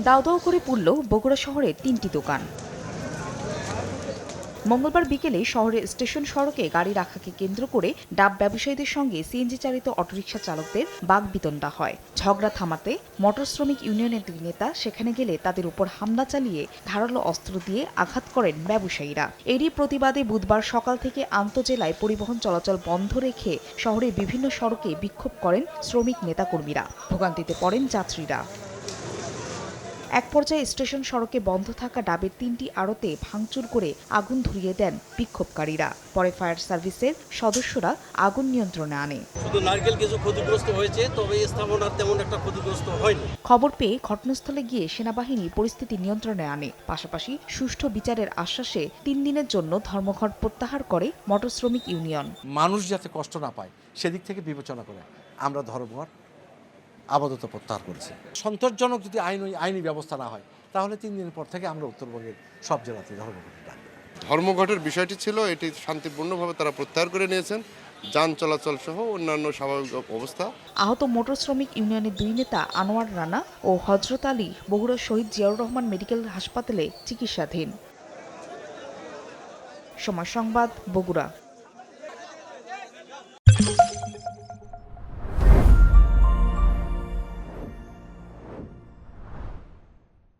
দাও দাও করে পুড়ল বগুড়া শহরে ৩টি দোকান। মঙ্গলবার বিকেলে শহরের স্টেশন সড়কে গাড়ি রাখাকে কেন্দ্র করে ডাব ব্যবসায়ীদের সঙ্গে সিএনজি চালিত অটোরিকশা চালকদের বাকবিতণ্ডা হয়। ঝগড়া থামাতে মোটর শ্রমিক ইউনিয়নের দুই নেতা সেখানে গেলে তাদের উপর হামলা চালিয়ে ধারালো অস্ত্র দিয়ে আঘাত করেন ব্যবসায়ীরা। এরই প্রতিবাদে বুধবার সকাল থেকে আন্তজেলায় পরিবহন চলাচল বন্ধ রেখে শহরের বিভিন্ন সড়কে বিক্ষোভ করেন শ্রমিক নেতাকর্মীরা। ভোগান্তিতে পড়েন যাত্রীরা। এক পর্যায়ে স্টেশন সড়কে বন্ধ থাকা ডাবের ৩টি আড়তে ভাঙচুর করে আগুন ধরিয়ে দেন বিক্ষোভকারীরা। পরে ফায়ার সার্ভিসের সদস্যরা আগুন নিয়ন্ত্রণে আনে। শুধু নারকেল কিছু ক্ষতিগ্রস্ত হয়েছে, তবে স্থাপনার তেমন একটা ক্ষতিগ্রস্ত হয়নি। খবর পেয়ে ঘটনাস্থলে গিয়ে সেনাবাহিনী পরিস্থিতি নিয়ন্ত্রণে আনে। পাশাপাশি সুষ্ঠু বিচারের আশ্বাসে ৩ দিনের জন্য ধর্মঘট প্রত্যাহার করে মোটর শ্রমিক ইউনিয়ন। মানুষ যাতে কষ্ট না পায় সেদিক থেকে বিবেচনা করে আমরা ধর্মঘট আপাতত প্রত্যাহার করেছি। সন্তোষজনক যদি আইনি ব্যবস্থা না হয় তাহলে 3 দিন পর থেকে আমরা উত্তরবঙ্গের সব জেলাতে ধর্মঘট ডাকব। ধর্মঘটের বিষয়টি ছিল এটি শান্তিপূর্ণভাবে তারা প্রত্যাহার করে নিয়েছেন, যান চলাচল সহ অন্যান্য স্বাভাবিক অবস্থা। আহত মোটর শ্রমিক ইউনিয়নের দুই নেতা আনোয়ার রানা ও হযরত আলী বগুড়া শহীদ জিয়াউর রহমান মেডিকেল হাসপাতালে চিকিৎসাধীন। সময় সংবাদ, বগুড়া।